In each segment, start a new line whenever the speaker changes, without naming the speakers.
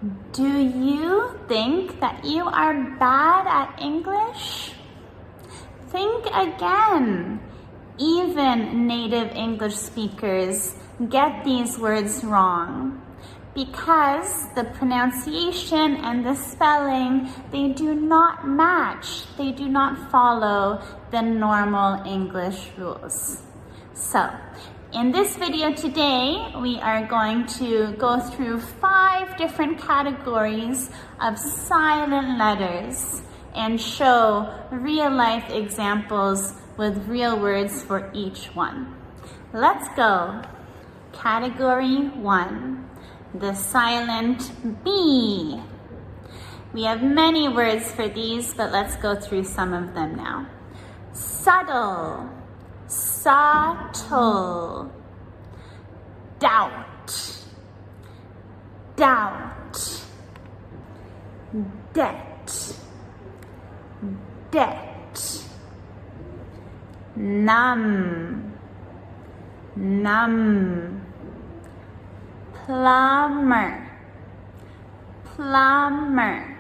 Do you think that you are bad at English? Think again. Even native English speakers get these words wrong because the pronunciation and the spelling, they do not match. They do not follow the normal English rules. So, in this video today, we are going to go through 5 different categories of silent letters and show real-life examples with real words for each one. Let's go. Category 1, the silent B. We have many words for these, but let's go through some of them now. Subtle, subtle, doubt, doubt, debt, debt, numb, numb, plumber, plumber.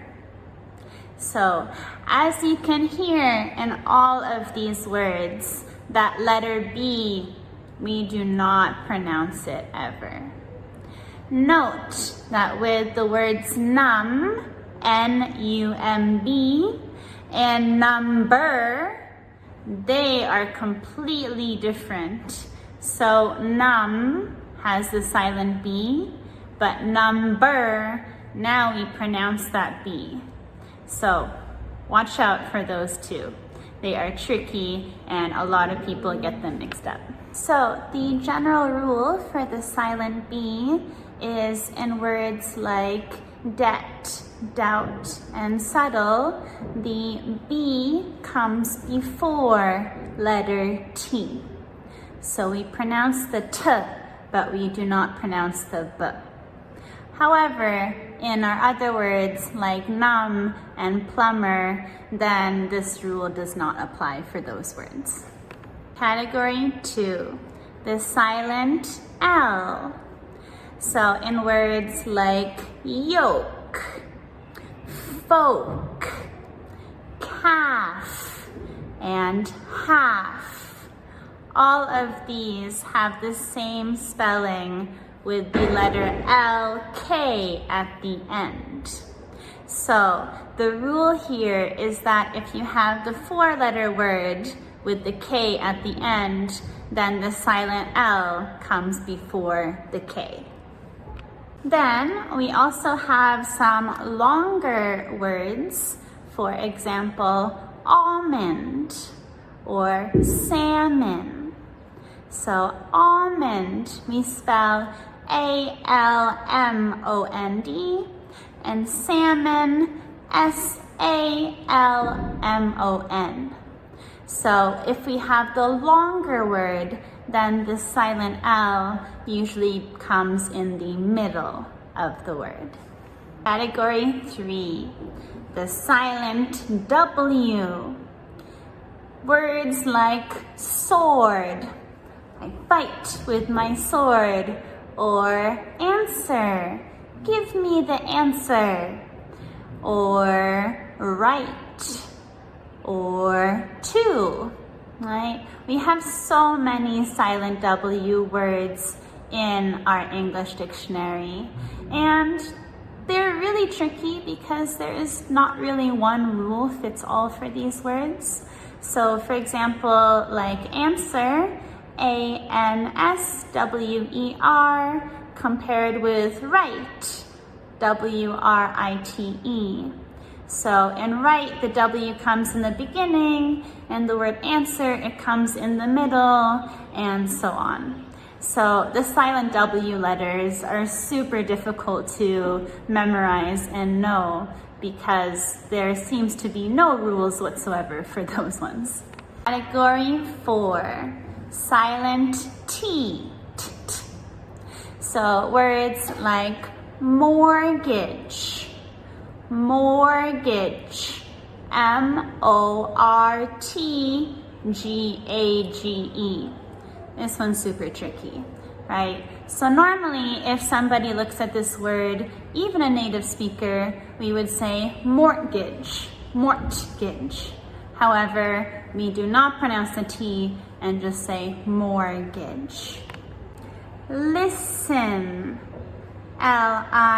So, as you can hear in all of these words, that letter B, we do not pronounce it ever. Note that with the words numb, N-U-M-B, and number, they are completely different. So numb has the silent B, but number, now we pronounce that B. So watch out for those two. They are tricky and a lot of people get them mixed up. So the general rule for the silent B is in words like debt, doubt, and subtle, the B comes before letter T. So we pronounce the T, but we do not pronounce the B. However, in our other words like numb and plumber, then this rule does not apply for those words. Category 2, the silent L. So in words like yoke, folk, calf, and half, all of these have the same spelling with the letter L-K at the end. So the rule here is that if you have the 4-letter word with the K at the end, then the silent L comes before the K. Then we also have some longer words, for example, almond or salmon. So almond, we spell A-L-M-O-N-D, and salmon, S-A-L-M-O-N. So if we have the longer word, then the silent L usually comes in the middle of the word. Category 3, the silent W. Words like sword, I fight with my sword, or answer, give me the answer, or right, or to, right? We have so many silent W words in our English dictionary, and they're really tricky because there is not really one rule fits all for these words. So for example, like answer, A-N-S-W-E-R, compared with right, W-R-I-T-E. So in right, the W comes in the beginning, and the word answer, it comes in the middle, and so on. So the silent W letters are super difficult to memorize and know because there seems to be no rules whatsoever for those ones. Category 4, silent T. So words like mortgage, mortgage, M-O-R-T-G-A-G-E. This one's super tricky, right? So normally, if somebody looks at this word, even a native speaker, we would say mortgage, mortgage. However, we do not pronounce the T and just say mortgage. Listen, L-I-S-T-E-N.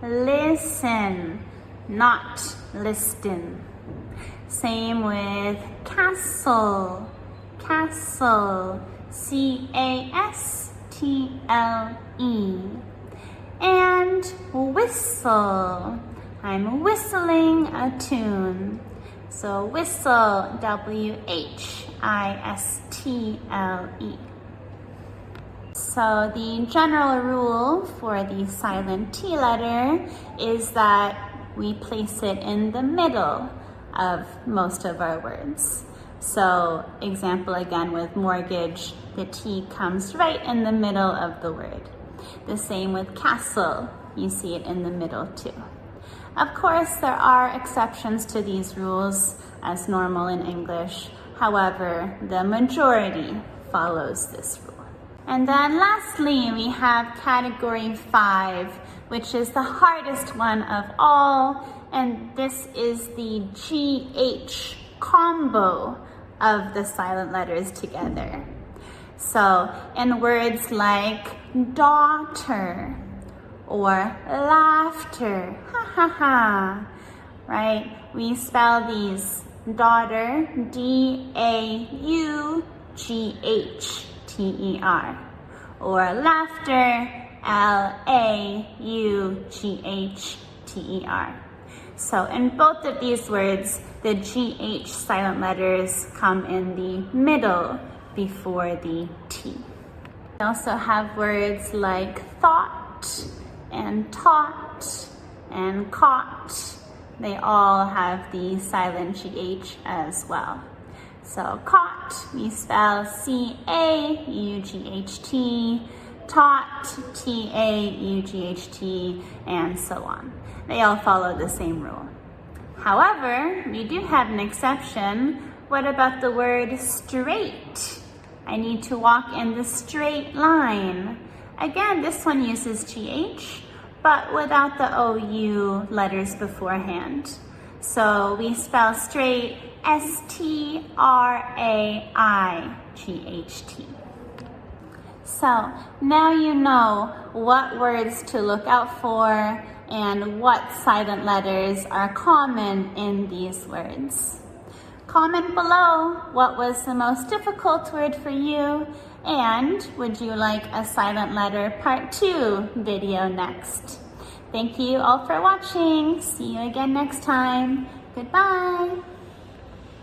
Listen, not listen. Same with castle, castle, C-A-S-T-L-E. And whistle, I'm whistling a tune. So whistle, W-H-I-S-T-L-E. So the general rule for the silent T letter is that we place it in the middle of most of our words. So example again with mortgage, the T comes right in the middle of the word. The same with castle, you see it in the middle too. Of course, there are exceptions to these rules as normal in English. However, the majority follows this rule. And then lastly, we have category 5, which is the hardest one of all, and this is the GH combo of the silent letters together. So in words like daughter or laughter, ha ha ha, right? We spell these daughter, D-A-U-G-H-T-E-R, or laughter, L-A-U-G-H-T-E-R. So in both of these words, the GH silent letters come in the middle before the T. We also have words like thought and taught and caught. They all have the silent GH as well. So caught, we spell C-A-U-G-H-T, taught, T-A-U-G-H-T, and so on. They all follow the same rule. However, we do have an exception. What about the word straight? I need to walk in the straight line. Again, this one uses GH, but without the OU letters beforehand. So we spell straight S-T-R-A-I-G-H-T. So now you know what words to look out for and what silent letters are common in these words. Comment below what was the most difficult word for you, and would you like a silent letter part 2 video next? Thank you all for watching. See you again next time. Goodbye.